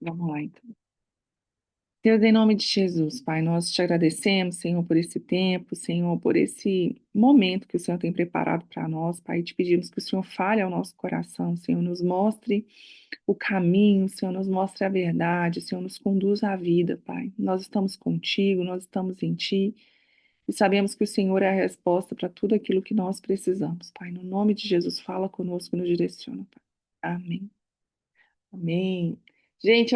Vamos lá, então. Deus, em nome de Jesus, Pai, nós te agradecemos, Senhor, por esse tempo, Senhor, por esse momento que o Senhor tem preparado para nós, Pai. Te pedimos que o Senhor fale ao nosso coração, Senhor, nos mostre o caminho, Senhor, nos mostre a verdade, Senhor, nos conduza à vida, Pai. Nós estamos contigo, nós estamos em Ti e sabemos que o Senhor é a resposta para tudo aquilo que nós precisamos, Pai. No nome de Jesus, fala conosco e nos direciona, Pai. Amém. Amém. Gente,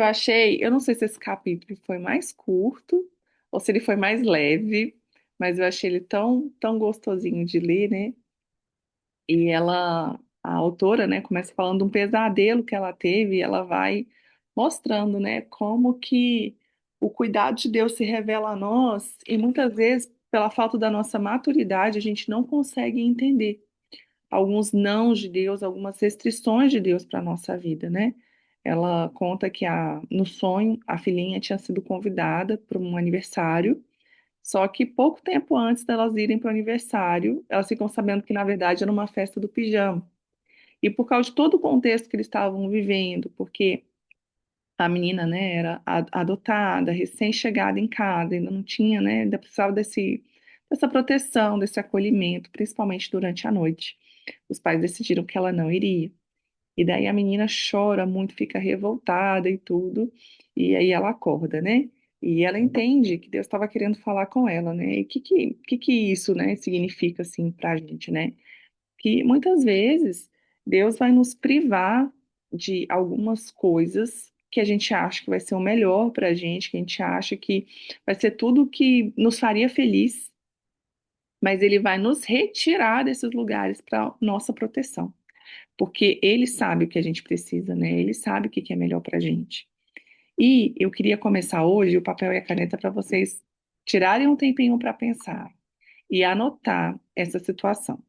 eu não sei se esse capítulo foi mais curto ou se ele foi mais leve, mas eu achei ele tão gostosinho de ler, né? E a autora, né, começa falando de um pesadelo que ela teve e ela vai mostrando, né, como que o cuidado de Deus se revela a nós e muitas vezes, pela falta da nossa maturidade, a gente não consegue entender alguns nãos de Deus, algumas restrições de Deus para a nossa vida, né? Ela conta que no sonho a filhinha tinha sido convidada para um aniversário, só que pouco tempo antes delas irem para o aniversário, elas ficam sabendo que na verdade era uma festa do pijama. E por causa de todo o contexto que eles estavam vivendo, porque a menina, né, era adotada, recém-chegada em casa, ainda não tinha, né, ainda precisava dessa proteção, desse acolhimento, principalmente durante a noite. Os pais decidiram que ela não iria. E daí a menina chora muito, fica revoltada e tudo, e aí ela acorda, né? E ela entende que Deus estava querendo falar com ela, né? E o que isso, né, significa, assim, pra gente, né? Que muitas vezes Deus vai nos privar de algumas coisas que a gente acha que vai ser o melhor para a gente, que a gente acha que vai ser tudo que nos faria feliz, mas Ele vai nos retirar desses lugares para nossa proteção, porque Ele sabe o que a gente precisa, né? Ele sabe o que que é melhor para a gente. E eu queria começar hoje o papel e a caneta para vocês tirarem um tempinho para pensar e anotar essa situação,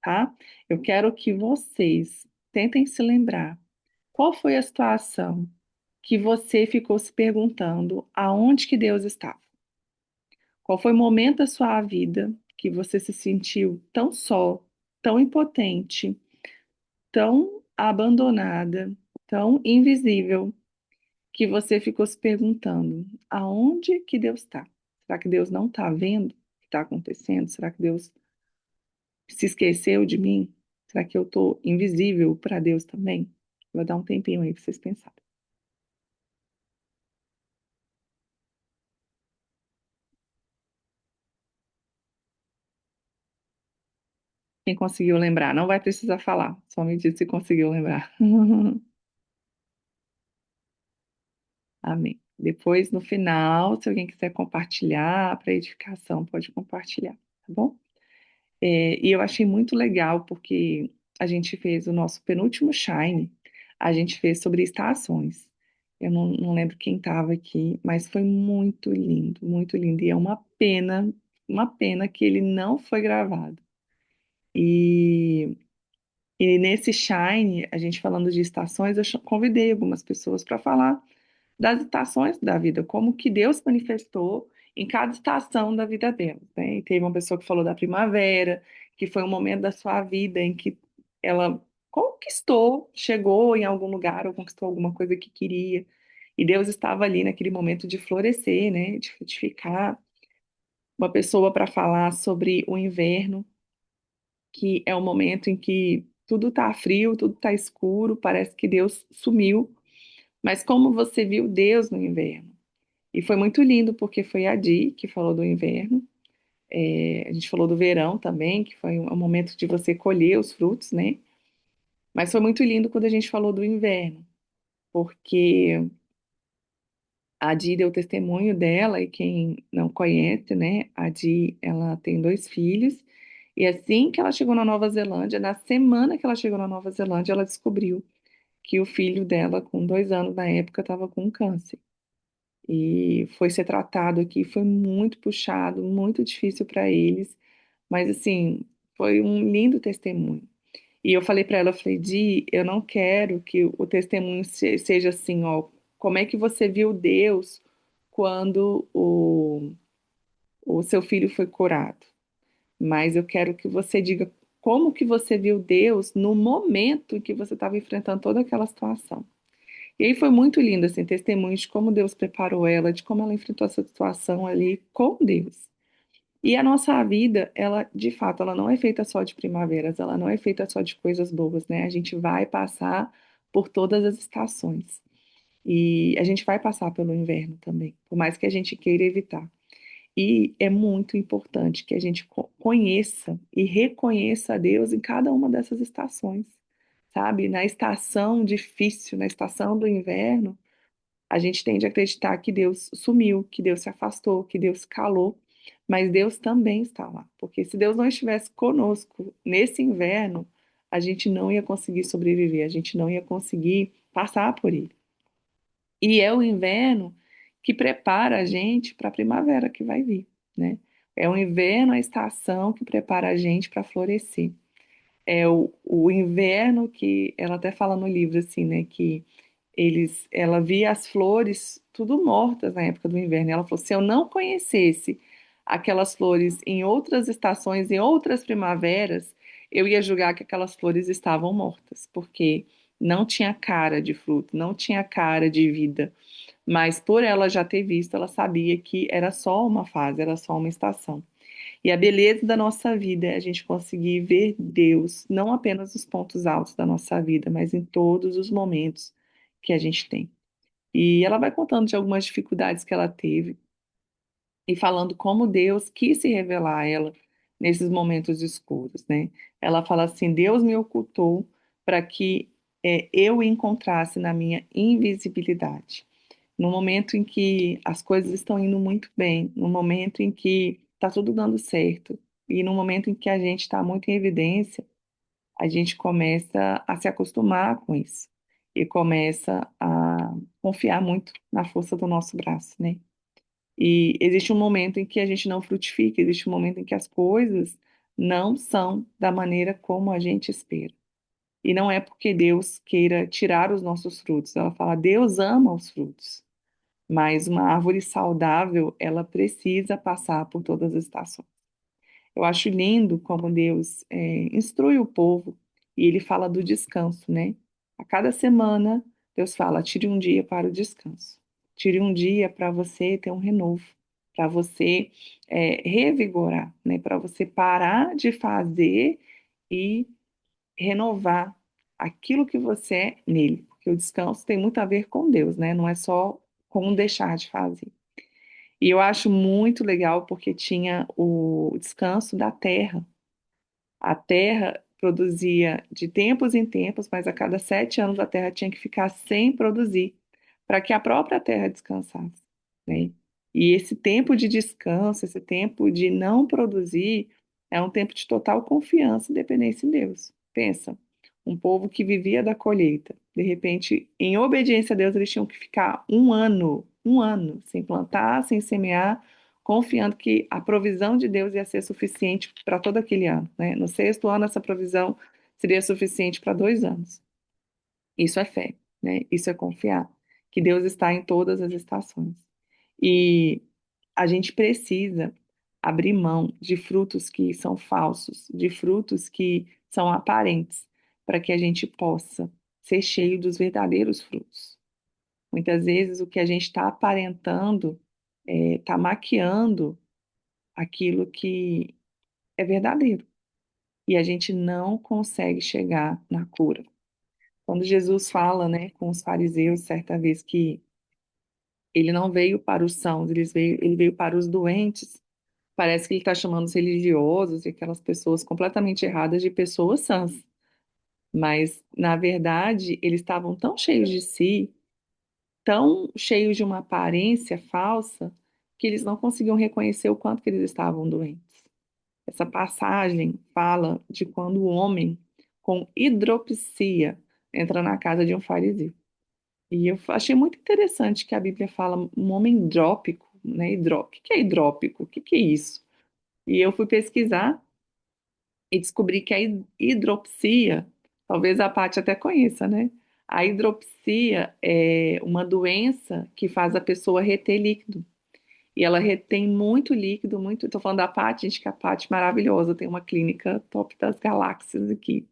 tá? Eu quero que vocês tentem se lembrar qual foi a situação que você ficou se perguntando aonde que Deus estava. Qual foi o momento da sua vida que você se sentiu tão só, tão impotente, tão abandonada, tão invisível, que você ficou se perguntando aonde que Deus está? Será que Deus não está vendo o que está acontecendo? Será que Deus se esqueceu de mim? Será que eu estou invisível para Deus também? Vou dar um tempinho aí para vocês pensarem. Quem conseguiu lembrar, não vai precisar falar, só me diz se conseguiu lembrar. Amém. Depois, no final, se alguém quiser compartilhar para edificação, pode compartilhar, tá bom? E eu achei muito legal porque a gente fez o nosso penúltimo Shine, a gente fez sobre estações. Eu não lembro quem estava aqui, mas foi muito lindo, muito lindo. E é uma pena que ele não foi gravado. E, e nesse Shine, a gente falando de estações, convidei algumas pessoas para falar das estações da vida, como que Deus manifestou em cada estação da vida delas, né? E teve uma pessoa que falou da primavera, que foi um momento da sua vida em que ela conquistou, chegou em algum lugar ou conquistou alguma coisa que queria. E Deus estava ali naquele momento de florescer, né? De frutificar. Uma pessoa para falar sobre o inverno, que é o momento em que tudo está frio, tudo está escuro, parece que Deus sumiu. Mas como você viu Deus no inverno? E foi muito lindo, porque foi a Di que falou do inverno. A gente falou do verão também, que foi um momento de você colher os frutos, né? Mas foi muito lindo quando a gente falou do inverno, porque a Di deu testemunho dela, e quem não conhece, né? A Di, ela tem dois filhos, e assim que ela chegou na Nova Zelândia, na semana que ela chegou na Nova Zelândia, ela descobriu que o filho dela, com 2 anos na época, estava com câncer. E foi ser tratado aqui, foi muito puxado, muito difícil para eles, mas assim, foi um lindo testemunho. E eu falei para ela, eu falei, Di, eu não quero que o testemunho seja assim, ó, como é que você viu Deus quando o seu filho foi curado? Mas eu quero que você diga como que você viu Deus no momento em que você estava enfrentando toda aquela situação. E aí foi muito lindo, assim, testemunho de como Deus preparou ela, de como ela enfrentou essa situação ali com Deus. E a nossa vida, ela, de fato, ela não é feita só de primaveras, ela não é feita só de coisas boas, né? A gente vai passar por todas as estações. E a gente vai passar pelo inverno também, por mais que a gente queira evitar. E é muito importante que a gente conheça e reconheça a Deus em cada uma dessas estações, sabe? Na estação difícil, na estação do inverno, a gente tende a acreditar que Deus sumiu, que Deus se afastou, que Deus calou, mas Deus também está lá, porque se Deus não estivesse conosco nesse inverno, a gente não ia conseguir sobreviver, a gente não ia conseguir passar por ele. E é o inverno que prepara a gente para a primavera que vai vir, né? É o inverno, a estação que prepara a gente para florescer. É o inverno que ela até fala no livro assim, né, que ela via as flores tudo mortas na época do inverno. Ela falou: se eu não conhecesse aquelas flores em outras estações, em outras primaveras, eu ia julgar que aquelas flores estavam mortas, porque não tinha cara de fruto, não tinha cara de vida. Mas por ela já ter visto, ela sabia que era só uma fase, era só uma estação. E a beleza da nossa vida é a gente conseguir ver Deus, não apenas nos pontos altos da nossa vida, mas em todos os momentos que a gente tem. E ela vai contando de algumas dificuldades que ela teve e falando como Deus quis se revelar a ela nesses momentos escuros, né? Ela fala assim: Deus me ocultou para que eu o encontrasse na minha invisibilidade. No momento em que as coisas estão indo muito bem, no momento em que está tudo dando certo, e no momento em que a gente está muito em evidência, a gente começa a se acostumar com isso e começa a confiar muito na força do nosso braço, né? E existe um momento em que a gente não frutifica, existe um momento em que as coisas não são da maneira como a gente espera. E não é porque Deus queira tirar os nossos frutos. Ela fala: Deus ama os frutos. Mas uma árvore saudável, ela precisa passar por todas as estações. Eu acho lindo como Deus instrui o povo e ele fala do descanso, né? A cada semana, Deus fala: tire um dia para o descanso. Tire um dia para você ter um renovo, para você revigorar, né? Para você parar de fazer e renovar aquilo que você é nele. Porque o descanso tem muito a ver com Deus, né? Não é só com deixar de fazer. E eu acho muito legal porque tinha o descanso da terra. A terra produzia de tempos em tempos, mas a cada 7 anos a terra tinha que ficar sem produzir, para que a própria terra descansasse, né? E esse tempo de descanso, esse tempo de não produzir, é um tempo de total confiança e dependência em Deus. Pensa, um povo que vivia da colheita, de repente, em obediência a Deus, eles tinham que ficar um ano, sem plantar, sem semear, confiando que a provisão de Deus ia ser suficiente para todo aquele ano, né? No sexto ano, essa provisão seria suficiente para 2 anos. Isso é fé, né? Isso é confiar que Deus está em todas as estações. E a gente precisa abrir mão de frutos que são falsos, de frutos que são aparentes, para que a gente possa ser cheio dos verdadeiros frutos. Muitas vezes o que a gente está aparentando está maquiando aquilo que é verdadeiro. E a gente não consegue chegar na cura. Quando Jesus fala, né, com os fariseus, certa vez, que ele não veio para os sãos, ele veio para os doentes, parece que ele está chamando os religiosos e aquelas pessoas completamente erradas de pessoas sãs. Mas, na verdade, eles estavam tão cheios de si, tão cheios de uma aparência falsa, que eles não conseguiam reconhecer o quanto que eles estavam doentes. Essa passagem fala de quando o homem com hidropsia entra na casa de um fariseu. E eu achei muito interessante que a Bíblia fala um homem hidrópico, né? O que é hidrópico? O que é isso? E eu fui pesquisar e descobri que a hidropsia, talvez a Paty até conheça, né? A hidropsia é uma doença que faz a pessoa reter líquido. E ela retém muito líquido, muito. Estou falando da Paty, gente, que a Paty é maravilhosa, tem uma clínica top das galáxias aqui.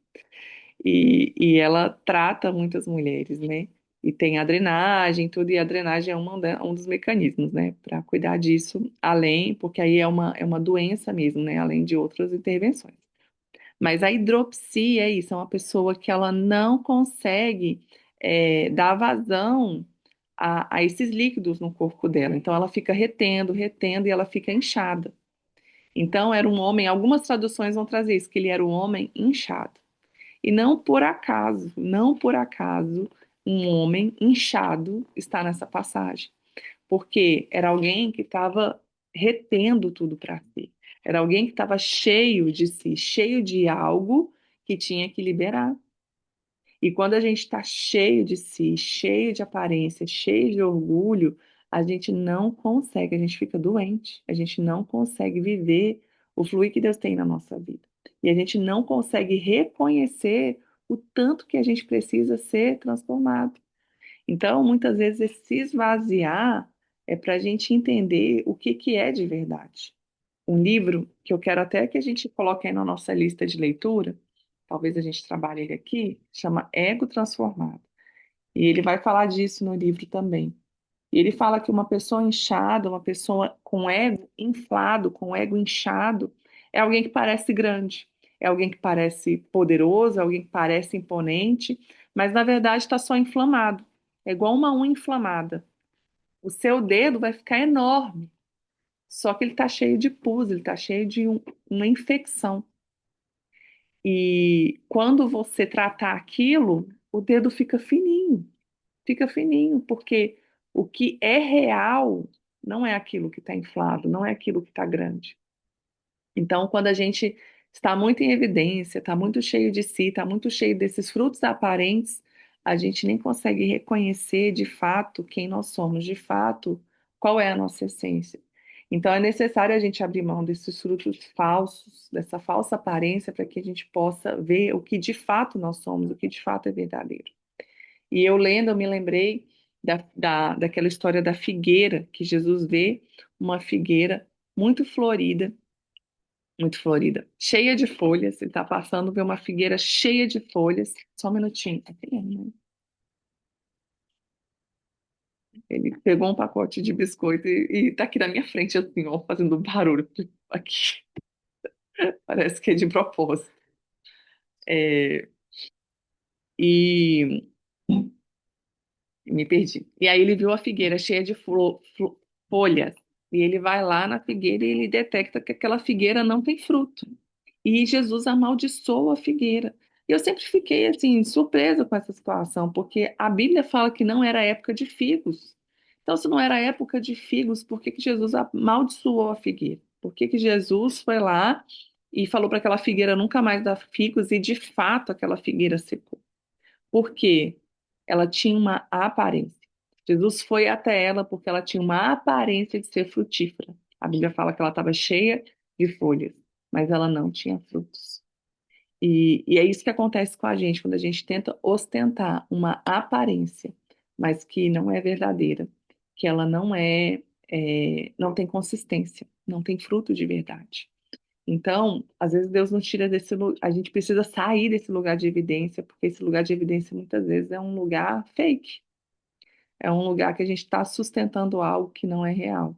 E ela trata muitas mulheres, né? E tem a drenagem, tudo, e a drenagem é um dos mecanismos, né, para cuidar disso, além, porque aí é uma doença mesmo, né, além de outras intervenções. Mas a hidropsia é isso, é uma pessoa que ela não consegue dar vazão a esses líquidos no corpo dela. Então ela fica retendo, retendo e ela fica inchada. Então era um homem, algumas traduções vão trazer isso, que ele era um homem inchado. E não por acaso, não por acaso, um homem inchado está nessa passagem, porque era alguém que estava retendo tudo para si. Era alguém que estava cheio de si, cheio de algo que tinha que liberar. E quando a gente está cheio de si, cheio de aparência, cheio de orgulho, a gente não consegue, a gente fica doente, a gente não consegue viver o fluir que Deus tem na nossa vida. E a gente não consegue reconhecer o tanto que a gente precisa ser transformado. Então, muitas vezes, esse esvaziar é para a gente entender o que que é de verdade. Um livro que eu quero até que a gente coloque aí na nossa lista de leitura, talvez a gente trabalhe ele aqui, chama Ego Transformado. E ele vai falar disso no livro também. E ele fala que uma pessoa inchada, uma pessoa com ego inflado, com ego inchado, é alguém que parece grande, é alguém que parece poderoso, é alguém que parece imponente, mas na verdade está só inflamado. É igual uma unha inflamada. O seu dedo vai ficar enorme, só que ele está cheio de pus, ele está cheio de uma infecção. E quando você tratar aquilo, o dedo fica fininho, porque o que é real não é aquilo que está inflado, não é aquilo que está grande. Então, quando a gente está muito em evidência, está muito cheio de si, está muito cheio desses frutos aparentes, a gente nem consegue reconhecer de fato quem nós somos, de fato, qual é a nossa essência. Então, é necessário a gente abrir mão desses frutos falsos, dessa falsa aparência, para que a gente possa ver o que de fato nós somos, o que de fato é verdadeiro. E eu lendo, eu me lembrei daquela história da figueira, que Jesus vê uma figueira muito florida, cheia de folhas. Ele está passando, vê uma figueira cheia de folhas. Só um minutinho. Né? Ele pegou um pacote de biscoito e está aqui na minha frente, assim, ó, fazendo barulho aqui. Parece que é de propósito. É, e me perdi. E aí ele viu a figueira cheia de folhas. E ele vai lá na figueira e ele detecta que aquela figueira não tem fruto. E Jesus amaldiçoa a figueira. E eu sempre fiquei assim, surpresa com essa situação, porque a Bíblia fala que não era época de figos. Então, se não era época de figos, por que que Jesus amaldiçoou a figueira? Por que que Jesus foi lá e falou para aquela figueira nunca mais dar figos e de fato aquela figueira secou? Porque ela tinha uma aparência. Jesus foi até ela porque ela tinha uma aparência de ser frutífera. A Bíblia fala que ela estava cheia de folhas, mas ela não tinha frutos. E é isso que acontece com a gente quando a gente tenta ostentar uma aparência, mas que não é verdadeira, que ela não tem consistência, não tem fruto de verdade. Então, às vezes Deus nos tira desse lugar, a gente precisa sair desse lugar de evidência, porque esse lugar de evidência muitas vezes é um lugar fake, é um lugar que a gente está sustentando algo que não é real.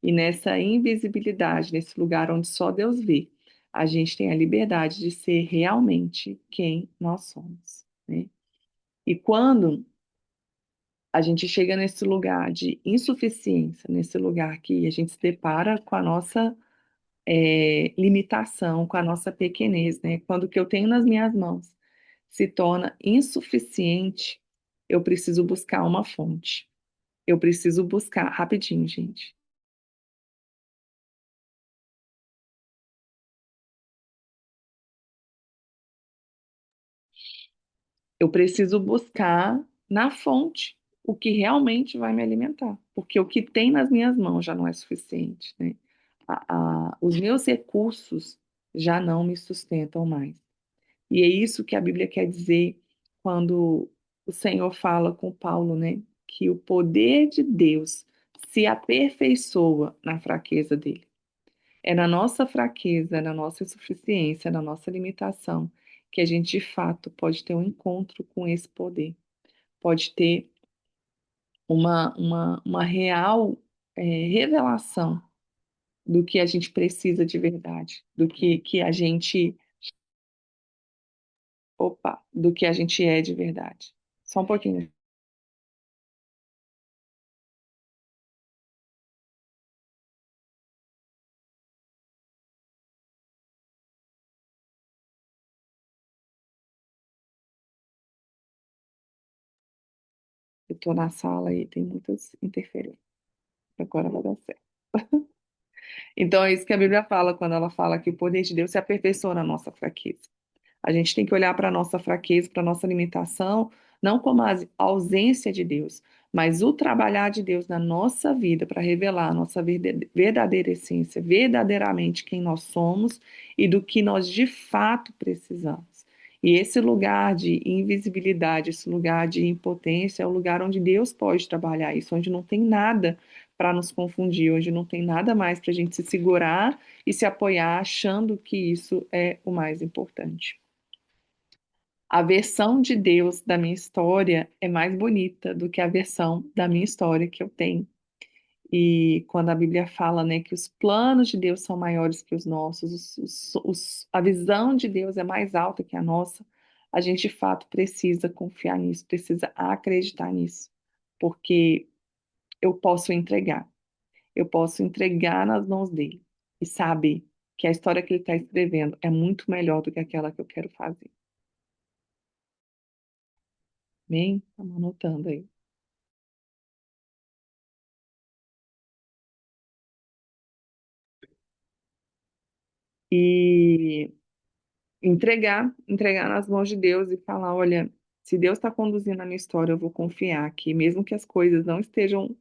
E nessa invisibilidade, nesse lugar onde só Deus vê, a gente tem a liberdade de ser realmente quem nós somos, né? E quando a gente chega nesse lugar de insuficiência, nesse lugar que a gente se depara com a nossa limitação, com a nossa pequenez, né? Quando o que eu tenho nas minhas mãos se torna insuficiente, eu preciso buscar uma fonte. Eu preciso buscar, rapidinho, gente. Eu preciso buscar na fonte o que realmente vai me alimentar, porque o que tem nas minhas mãos já não é suficiente, né? Os meus recursos já não me sustentam mais. E é isso que a Bíblia quer dizer quando o Senhor fala com Paulo, né? Que o poder de Deus se aperfeiçoa na fraqueza dele. É na nossa fraqueza, é na nossa insuficiência, é na nossa limitação que a gente de fato pode ter um encontro com esse poder, pode ter uma real revelação do que a gente precisa de verdade, que a gente, opa, do que a gente é de verdade. Só um pouquinho. Eu estou na sala e tem muitas interferências. Agora vai dar certo. Então, é isso que a Bíblia fala quando ela fala que o poder de Deus se aperfeiçoa na nossa fraqueza. A gente tem que olhar para a nossa fraqueza, para a nossa limitação, não como a ausência de Deus, mas o trabalhar de Deus na nossa vida para revelar a nossa verdadeira essência, verdadeiramente quem nós somos e do que nós de fato precisamos. E esse lugar de invisibilidade, esse lugar de impotência, é o lugar onde Deus pode trabalhar isso, onde não tem nada para nos confundir, onde não tem nada mais para a gente se segurar e se apoiar achando que isso é o mais importante. A versão de Deus da minha história é mais bonita do que a versão da minha história que eu tenho. E quando a Bíblia fala, né, que os planos de Deus são maiores que os nossos, a visão de Deus é mais alta que a nossa, a gente de fato precisa confiar nisso, precisa acreditar nisso, porque eu posso entregar nas mãos dele e saber que a história que ele está escrevendo é muito melhor do que aquela que eu quero fazer. Amém? Estamos anotando aí. E entregar nas mãos de Deus e falar, olha, se Deus está conduzindo a minha história, eu vou confiar que mesmo que as coisas não estejam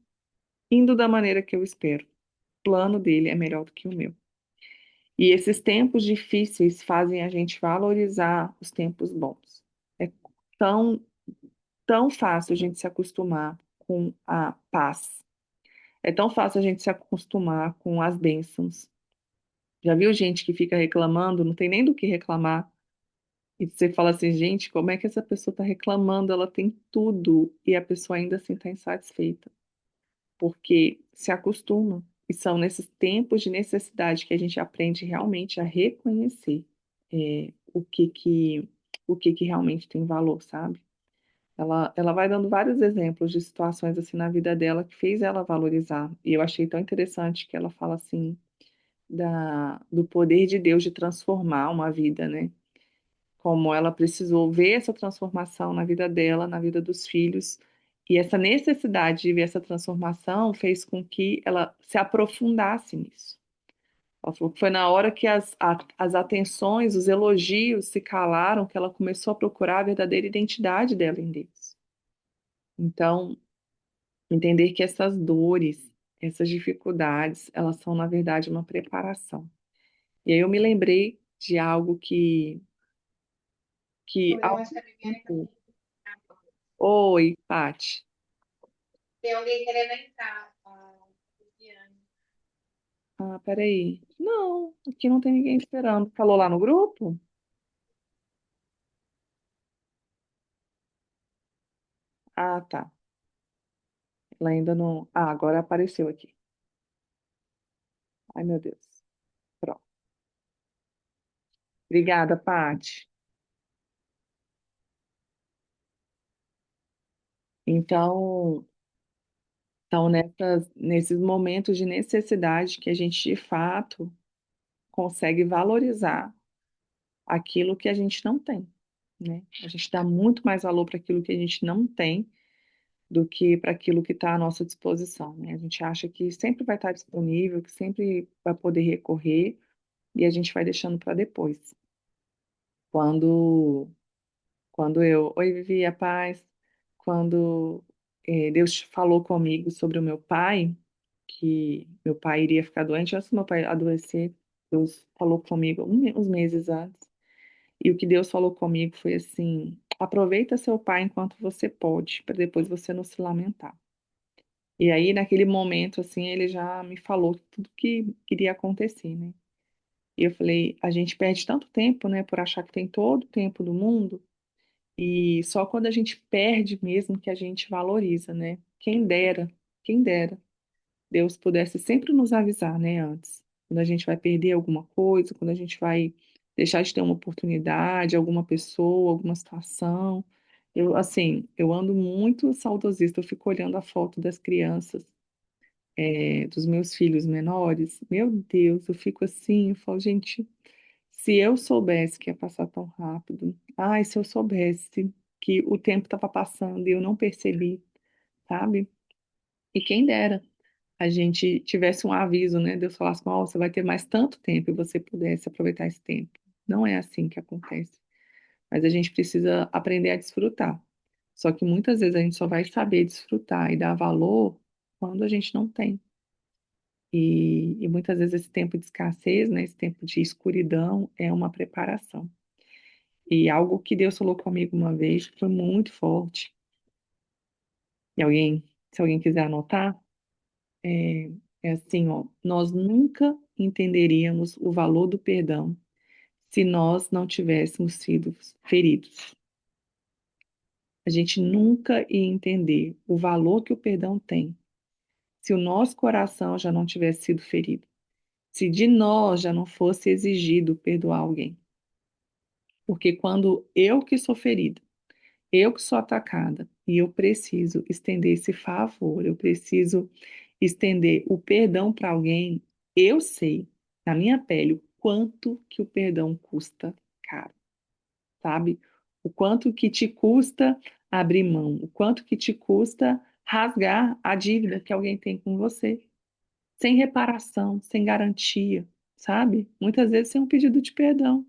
indo da maneira que eu espero, o plano dele é melhor do que o meu. E esses tempos difíceis fazem a gente valorizar os tempos bons. É tão, tão fácil a gente se acostumar com a paz. É tão fácil a gente se acostumar com as bênçãos. Já viu gente que fica reclamando, não tem nem do que reclamar. E você fala assim, gente, como é que essa pessoa está reclamando? Ela tem tudo e a pessoa ainda assim está insatisfeita, porque se acostuma. E são nesses tempos de necessidade que a gente aprende realmente a reconhecer o que realmente tem valor, sabe? Ela vai dando vários exemplos de situações assim na vida dela que fez ela valorizar. E eu achei tão interessante que ela fala assim do poder de Deus de transformar uma vida, né? Como ela precisou ver essa transformação na vida dela, na vida dos filhos, e essa necessidade de ver essa transformação fez com que ela se aprofundasse nisso. Ela falou que foi na hora que as atenções, os elogios se calaram, que ela começou a procurar a verdadeira identidade dela em Deus. Então, entender que essas dores, essas dificuldades, elas são, na verdade, uma preparação. E aí eu me lembrei de algo que Eu acho que a Viviane tá Oi, Paty. tem alguém querendo entrar. Viviane. Ah, peraí. Não, aqui não tem ninguém esperando. Falou lá no grupo? Ah, tá. Ela ainda não. Ah, agora apareceu aqui. Ai, meu Deus. Pronto. Obrigada, Paty. Então, nesses momentos de necessidade que a gente, de fato, consegue valorizar aquilo que a gente não tem, né? A gente dá muito mais valor para aquilo que a gente não tem do que para aquilo que está à nossa disposição, né? A gente acha que sempre vai estar disponível, que sempre vai poder recorrer e a gente vai deixando para depois. Quando, oi Vivi, a paz, quando Deus falou comigo sobre o meu pai, que meu pai iria ficar doente, antes do meu pai adoecer, Deus falou comigo uns meses antes, e o que Deus falou comigo foi assim: aproveita seu pai enquanto você pode, para depois você não se lamentar. E aí, naquele momento, assim, ele já me falou tudo que iria acontecer, né? E eu falei, a gente perde tanto tempo, né, por achar que tem todo o tempo do mundo, e só quando a gente perde mesmo que a gente valoriza, né? Quem dera, quem dera, Deus pudesse sempre nos avisar, né, antes, quando a gente vai perder alguma coisa, quando a gente vai deixar de ter uma oportunidade, alguma pessoa, alguma situação. Eu, assim, eu ando muito saudosista, eu fico olhando a foto das crianças, dos meus filhos menores. Meu Deus, eu fico assim, eu falo, gente, se eu soubesse que ia passar tão rápido, ai, se eu soubesse que o tempo estava passando e eu não percebi, sabe? E quem dera a gente tivesse um aviso, né? Deus falasse, ó, você vai ter mais tanto tempo e você pudesse aproveitar esse tempo. Não é assim que acontece. Mas a gente precisa aprender a desfrutar. Só que muitas vezes a gente só vai saber desfrutar e dar valor quando a gente não tem. E muitas vezes esse tempo de escassez, né, esse tempo de escuridão é uma preparação. E algo que Deus falou comigo uma vez que foi muito forte. E alguém, se alguém quiser anotar, é, é assim, ó, nós nunca entenderíamos o valor do perdão se nós não tivéssemos sido feridos. A gente nunca ia entender o valor que o perdão tem se o nosso coração já não tivesse sido ferido, se de nós já não fosse exigido perdoar alguém. Porque quando eu que sou ferida, eu que sou atacada, e eu preciso estender esse favor, eu preciso estender o perdão para alguém, eu sei, na minha pele, o quanto que o perdão custa caro, sabe? O quanto que te custa abrir mão, o quanto que te custa rasgar a dívida que alguém tem com você, sem reparação, sem garantia, sabe? Muitas vezes sem um pedido de perdão.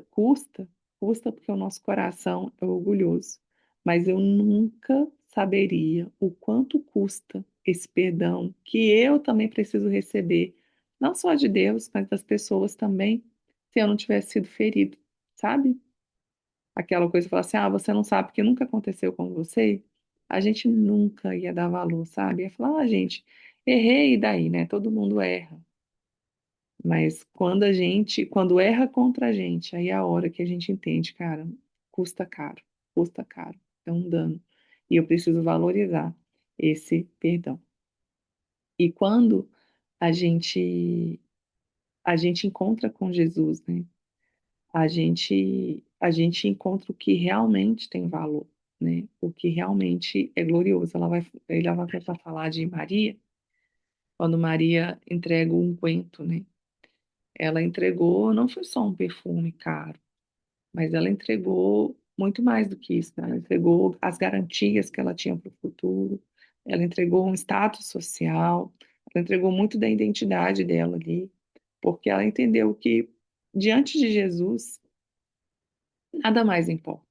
Custa, custa porque o nosso coração é orgulhoso, mas eu nunca saberia o quanto custa esse perdão que eu também preciso receber, não só de Deus, mas das pessoas também, se eu não tivesse sido ferido, sabe? Aquela coisa de falar assim, ah, você não sabe porque nunca aconteceu com você, a gente nunca ia dar valor, sabe? Ia falar, ah, gente, errei e daí, né? Todo mundo erra. Mas quando erra contra a gente, aí é a hora que a gente entende, cara, custa caro, é um dano. E eu preciso valorizar esse perdão. E quando a gente a gente encontra com Jesus, né? A gente encontra o que realmente tem valor, né? O que realmente é glorioso. Ela vai começar a falar de Maria, quando Maria entrega o unguento, né? Ela entregou, não foi só um perfume caro, mas ela entregou muito mais do que isso, né? Ela entregou as garantias que ela tinha para o futuro, ela entregou um status social, ela entregou muito da identidade dela ali, porque ela entendeu que diante de Jesus, nada mais importa,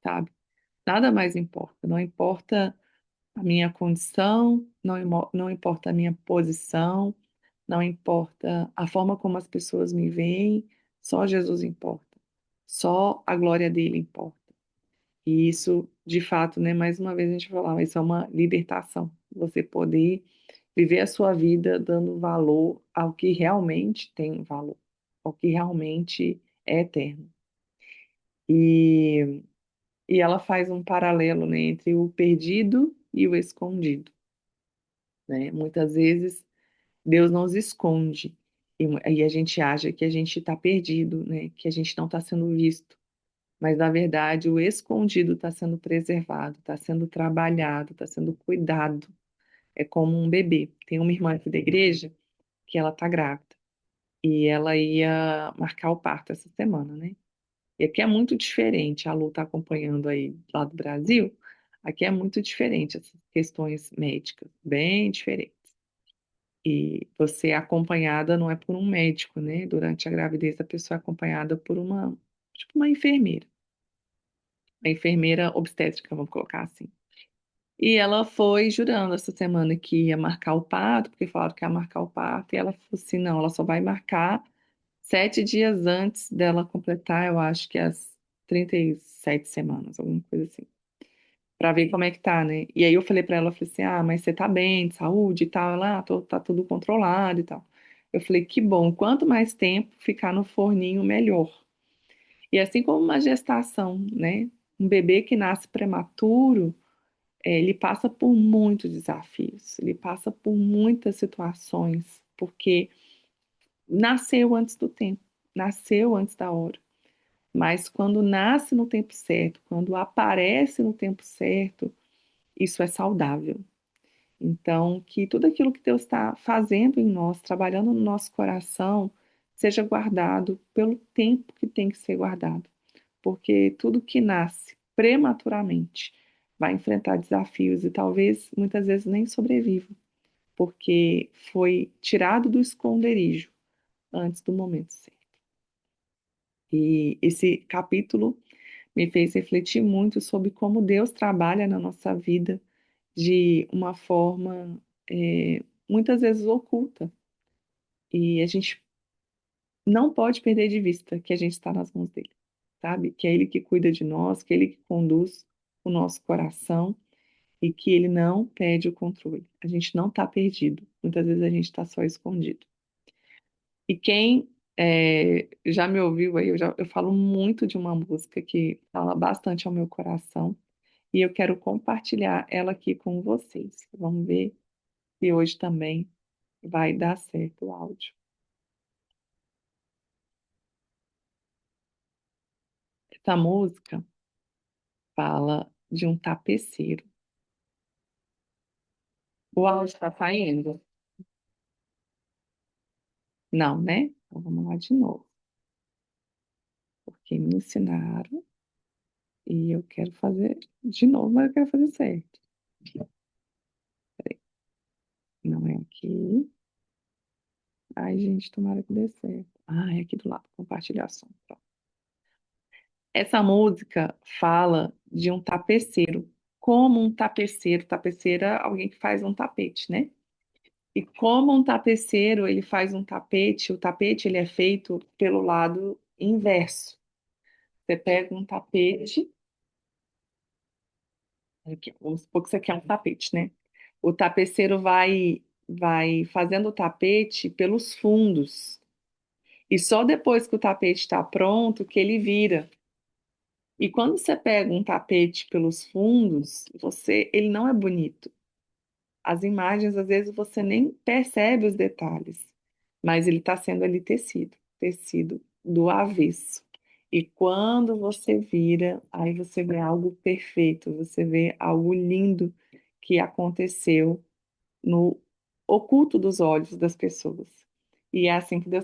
sabe? Nada mais importa. Não importa a minha condição, não importa a minha posição, não importa a forma como as pessoas me veem, só Jesus importa. Só a glória dele importa. E isso, de fato, né, mais uma vez a gente vai falar, isso é uma libertação. Você poder viver a sua vida dando valor ao que realmente tem valor, ao que realmente é eterno. E, e ela faz um paralelo, né, entre o perdido e o escondido, né? Muitas vezes Deus nos esconde e a gente acha que a gente está perdido, né? Que a gente não está sendo visto. Mas, na verdade, o escondido está sendo preservado, está sendo trabalhado, está sendo cuidado. É como um bebê. Tem uma irmã aqui da igreja que ela está grávida e ela ia marcar o parto essa semana, né? E aqui é muito diferente, a Lu está acompanhando aí lá do Brasil, aqui é muito diferente essas questões médicas, bem diferentes. E você é acompanhada não é por um médico, né? Durante a gravidez, a pessoa é acompanhada por tipo uma enfermeira obstétrica, vamos colocar assim. E ela foi jurando essa semana que ia marcar o parto, porque falaram que ia marcar o parto, e ela falou assim, não, ela só vai marcar 7 dias antes dela completar, eu acho que as 37 semanas, alguma coisa assim, pra ver como é que tá, né? E aí eu falei pra ela, eu falei assim, ah, mas você tá bem, de saúde e tal? Ela, tá tudo controlado e tal. Eu falei, que bom, quanto mais tempo ficar no forninho, melhor. E assim como uma gestação, né? Um bebê que nasce prematuro, ele passa por muitos desafios, ele passa por muitas situações, porque nasceu antes do tempo, nasceu antes da hora. Mas quando nasce no tempo certo, quando aparece no tempo certo, isso é saudável. Então, que tudo aquilo que Deus está fazendo em nós, trabalhando no nosso coração, seja guardado pelo tempo que tem que ser guardado. Porque tudo que nasce prematuramente vai enfrentar desafios e talvez muitas vezes nem sobreviva, porque foi tirado do esconderijo antes do momento certo. E esse capítulo me fez refletir muito sobre como Deus trabalha na nossa vida de uma forma muitas vezes oculta. E a gente não pode perder de vista que a gente está nas mãos dele, sabe? Que é ele que cuida de nós, que é ele que conduz o nosso coração e que ele não perde o controle. A gente não está perdido. Muitas vezes a gente está só escondido. E quem já me ouviu aí, eu falo muito de uma música que fala bastante ao meu coração e eu quero compartilhar ela aqui com vocês. Vamos ver se hoje também vai dar certo o áudio. Essa música fala de um tapeceiro. O áudio está saindo? Não, né? Então vamos lá de novo, porque me ensinaram e eu quero fazer de novo, mas eu quero fazer certo. Peraí, não é aqui. Ai, gente, tomara que dê certo. Ah, é aqui do lado, compartilhar som. Pronto. Essa música fala de um tapeceiro. Como um tapeceiro, tapeceiro é alguém que faz um tapete, né? E como um tapeceiro, ele faz um tapete, o tapete ele é feito pelo lado inverso. Você pega um tapete, aqui, vamos supor que você quer um tapete, né? O tapeceiro vai fazendo o tapete pelos fundos. E só depois que o tapete está pronto que ele vira. E quando você pega um tapete pelos fundos, ele não é bonito. As imagens, às vezes, você nem percebe os detalhes, mas ele está sendo ali tecido, tecido do avesso. E quando você vira, aí você vê algo perfeito, você vê algo lindo que aconteceu no oculto dos olhos das pessoas. E é assim que Deus